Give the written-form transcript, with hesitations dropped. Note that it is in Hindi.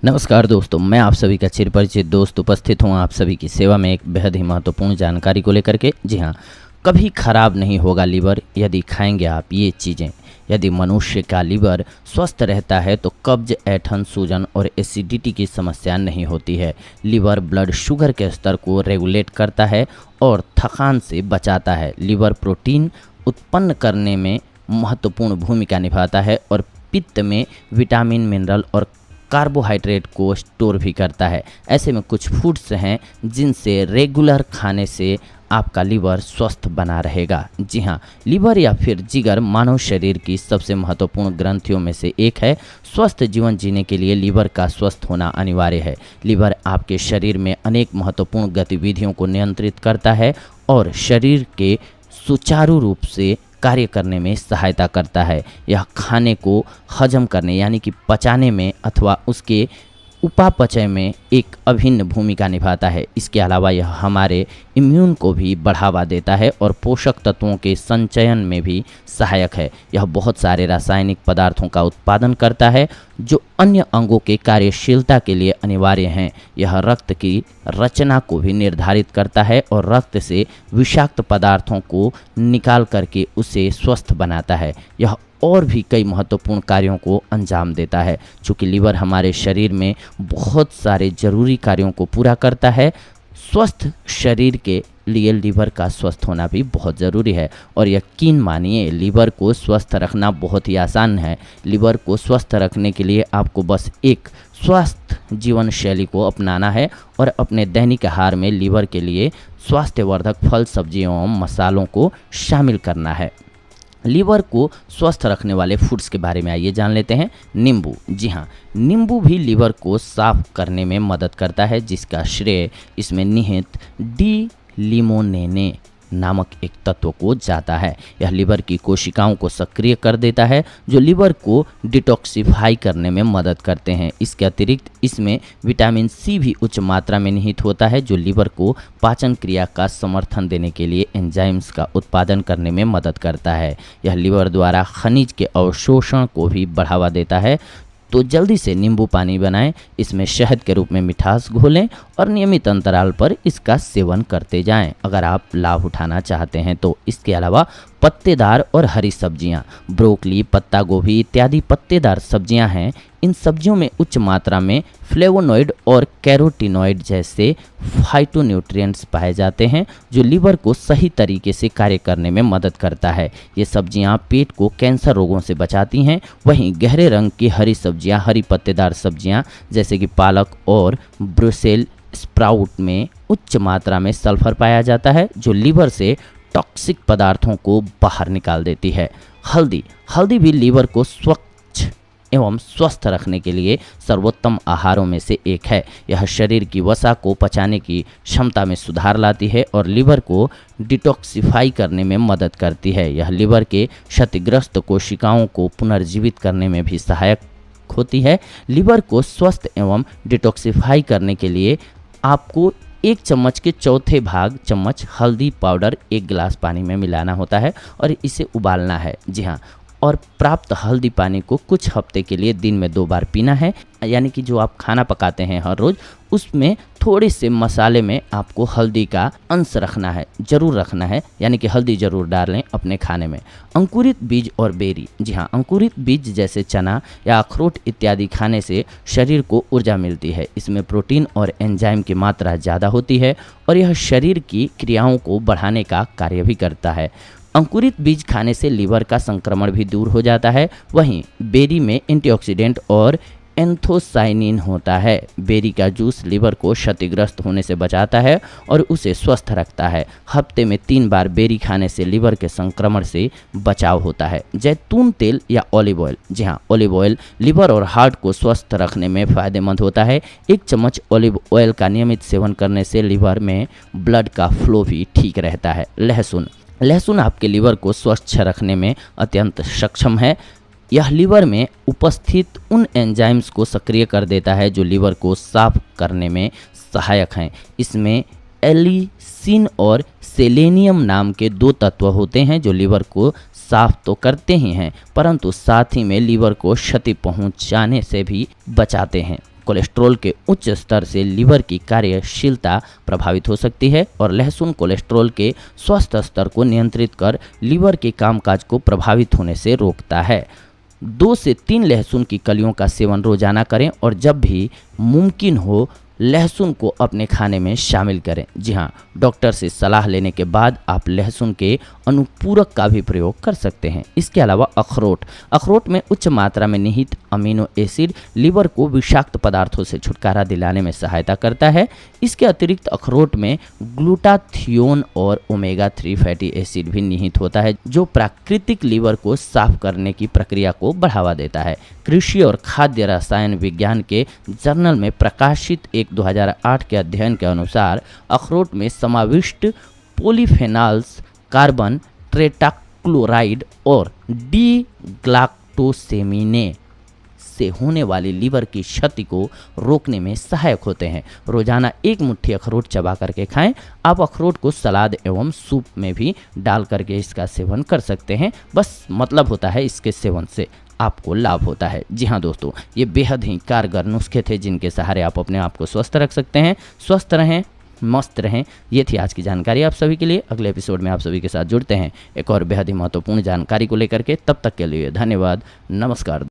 नमस्कार दोस्तों, मैं आप सभी का चिरपरिचित दोस्त उपस्थित हूँ आप सभी की सेवा में एक बेहद ही महत्वपूर्ण जानकारी को लेकर के। जी हाँ, कभी खराब नहीं होगा लीवर यदि खाएंगे आप ये चीज़ें। यदि मनुष्य का लीवर स्वस्थ रहता है तो कब्ज, ऐंठन, सूजन और एसिडिटी की समस्या नहीं होती है। लीवर ब्लड शुगर के स्तर को रेगुलेट करता है और थकान से बचाता है। लीवर प्रोटीन उत्पन्न करने में महत्वपूर्ण भूमिका निभाता है और पित्त में विटामिन, मिनरल और कार्बोहाइड्रेट को स्टोर भी करता है। ऐसे में कुछ फूड्स हैं जिनसे रेगुलर खाने से आपका लीवर स्वस्थ बना रहेगा। जी हाँ, लीवर या फिर जिगर मानव शरीर की सबसे महत्वपूर्ण ग्रंथियों में से एक है। स्वस्थ जीवन जीने के लिए लीवर का स्वस्थ होना अनिवार्य है। लीवर आपके शरीर में अनेक महत्वपूर्ण गतिविधियों को नियंत्रित करता है और शरीर के सुचारू रूप से कार्य करने में सहायता करता है। यह खाने को हजम करने यानी कि पचाने में अथवा उसके उपापचय में एक अभिन्न भूमिका निभाता है। इसके अलावा यह हमारे इम्यून को भी बढ़ावा देता है और पोषक तत्वों के संचयन में भी सहायक है। यह बहुत सारे रासायनिक पदार्थों का उत्पादन करता है जो अन्य अंगों के कार्यशीलता के लिए अनिवार्य हैं। यह रक्त की रचना को भी निर्धारित करता है और रक्त से विषाक्त पदार्थों को निकाल करके उसे स्वस्थ बनाता है। यह और भी कई महत्वपूर्ण कार्यों को अंजाम देता है। चूँकि लीवर हमारे शरीर में बहुत सारे जरूरी कार्यों को पूरा करता है, स्वस्थ शरीर के लिए लीवर का स्वस्थ होना भी बहुत ज़रूरी है। और यकीन मानिए, लीवर को स्वस्थ रखना बहुत ही आसान है। लीवर को स्वस्थ रखने के लिए आपको बस एक स्वस्थ जीवन शैली को अपनाना है और अपने दैनिक आहार में लीवर के लिए स्वास्थ्यवर्धक फल, सब्जियों एवं मसालों को शामिल करना है। लीवर को स्वस्थ रखने वाले फूड्स के बारे में आइए जान लेते हैं। नींबू। जी हाँ, नींबू भी लीवर को साफ करने में मदद करता है, जिसका श्रेय इसमें निहित डी लिमोनेने नामक एक तत्व को जाता है। यह लीवर की कोशिकाओं को सक्रिय कर देता है जो लीवर को डिटॉक्सिफाई करने में मदद करते हैं। इसके अतिरिक्त इसमें विटामिन सी भी उच्च मात्रा में निहित होता है जो लीवर को पाचन क्रिया का समर्थन देने के लिए एंजाइम्स का उत्पादन करने में मदद करता है। यह लीवर द्वारा खनिज के अवशोषण को भी बढ़ावा देता है। तो जल्दी से नींबू पानी बनाएं, इसमें शहद के रूप में मिठास घोलें और नियमित अंतराल पर इसका सेवन करते जाएं अगर आप लाभ उठाना चाहते हैं तो। इसके अलावा पत्तेदार और हरी सब्जियां, ब्रोकली, पत्ता गोभी इत्यादि पत्तेदार सब्जियां हैं। इन सब्जियों में उच्च मात्रा में फ्लेवोनॉइड और कैरोटीनॉइड जैसे फाइटोन्यूट्रिएंट्स पाए जाते हैं जो लीवर को सही तरीके से कार्य करने में मदद करता है। ये सब्जियां पेट को कैंसर रोगों से बचाती हैं। वहीं गहरे रंग की हरी सब्जियां, हरी पत्तेदार सब्जियां जैसे कि पालक और ब्रुसेल स्प्राउट में उच्च मात्रा में सल्फर पाया जाता है जो लीवर से टॉक्सिक पदार्थों को बाहर निकाल देती है। हल्दी भी लीवर को स्वच्छ एवं स्वस्थ रखने के लिए सर्वोत्तम आहारों में से एक है। यह शरीर की वसा को पचाने की क्षमता में सुधार लाती है और लीवर को डिटॉक्सिफाई करने में मदद करती है। यह लीवर के क्षतिग्रस्त कोशिकाओं को पुनर्जीवित करने में भी सहायक होती है। लीवर को स्वस्थ एवं डिटॉक्सिफाई करने के लिए आपको 1 चम्मच के चौथे भाग चम्मच हल्दी पाउडर 1 गिलास पानी में मिलाना होता है और इसे उबालना है। जी हाँ, और प्राप्त हल्दी पानी को कुछ हफ्ते के लिए दिन में 2 बार पीना है। यानी कि जो आप खाना पकाते हैं हर रोज़, उसमें थोड़े से मसाले में आपको हल्दी का अंश रखना है, ज़रूर रखना है। यानी कि हल्दी ज़रूर डालें अपने खाने में। अंकुरित बीज और बेरी। जी हाँ, अंकुरित बीज जैसे चना या अखरोट इत्यादि खाने से शरीर को ऊर्जा मिलती है। इसमें प्रोटीन और एंजाइम की मात्रा ज़्यादा होती है और यह शरीर की क्रियाओं को बढ़ाने का कार्य भी करता है। अंकुरित बीज खाने से लीवर का संक्रमण भी दूर हो जाता है। वहीं बेरी में एंटीऑक्सीडेंट और एंथोसाइनिन होता है। बेरी का जूस लीवर को क्षतिग्रस्त होने से बचाता है और उसे स्वस्थ रखता है। हफ्ते में 3 बार बेरी खाने से लीवर के संक्रमण से बचाव होता है। जैतून तेल या ऑलिव ऑयल। जी हाँ, ऑलिव ऑयल लीवर और हार्ट को स्वस्थ रखने में फ़ायदेमंद होता है। 1 चम्मच ऑलिव ऑयल का नियमित सेवन करने से लीवर में ब्लड का फ्लो भी ठीक रहता है। लहसुन आपके लीवर को स्वच्छ रखने में अत्यंत सक्षम है। यह लीवर में उपस्थित उन एंजाइम्स को सक्रिय कर देता है जो लीवर को साफ करने में सहायक हैं। इसमें एलिसिन और सेलेनियम नाम के 2 तत्व होते हैं जो लीवर को साफ तो करते ही हैं परंतु साथ ही में लीवर को क्षति पहुंचाने से भी बचाते हैं। कोलेस्ट्रॉल के उच्च स्तर से लीवर की कार्यशीलता प्रभावित हो सकती है और लहसुन कोलेस्ट्रॉल के स्वस्थ स्तर को नियंत्रित कर लीवर के कामकाज को प्रभावित होने से रोकता है। 2 से 3 लहसुन की कलियों का सेवन रोजाना करें और जब भी मुमकिन हो लहसुन को अपने खाने में शामिल करें। जी हाँ, डॉक्टर से सलाह लेने के बाद आप लहसुन के अनुपूरक का भी प्रयोग कर सकते हैं। इसके अलावा अखरोट में उच्च मात्रा में निहित अमीनो एसिड लीवर को विषाक्त पदार्थों से छुटकारा दिलाने में सहायता करता है। इसके अतिरिक्त अखरोट में ग्लूटाथियोन और ओमेगा 3 फैटी एसिड भी निहित होता है, जो प्राकृतिक लीवर को साफ करने की प्रक्रिया को बढ़ावा देता है। कृषि और खाद्य रसायन विज्ञान के जर्नल में प्रकाशित एक 2008 के अध्ययन के अनुसार अखरोट में समाविष्ट पॉलीफेनॉल्स कार्बन टेट्राक्लोराइड और डी ग्लाक्टोसेमिने से होने वाली लीवर की क्षति को रोकने में सहायक होते हैं। रोजाना 1 मुट्ठी अखरोट चबा करके खाएं। आप अखरोट को सलाद एवं सूप में भी डाल करके इसका सेवन कर सकते हैं। बस मतलब होता है इसके सेवन से आपको लाभ होता है। जी हाँ दोस्तों, ये बेहद ही कारगर नुस्खे थे जिनके सहारे आप अपने आप को स्वस्थ रख सकते हैं। स्वस्थ रहें, मस्त रहें। ये थी आज की जानकारी आप सभी के लिए। अगले एपिसोड में आप सभी के साथ जुड़ते हैं एक और बेहद ही महत्वपूर्ण जानकारी को लेकर के। तब तक के लिए धन्यवाद, नमस्कार।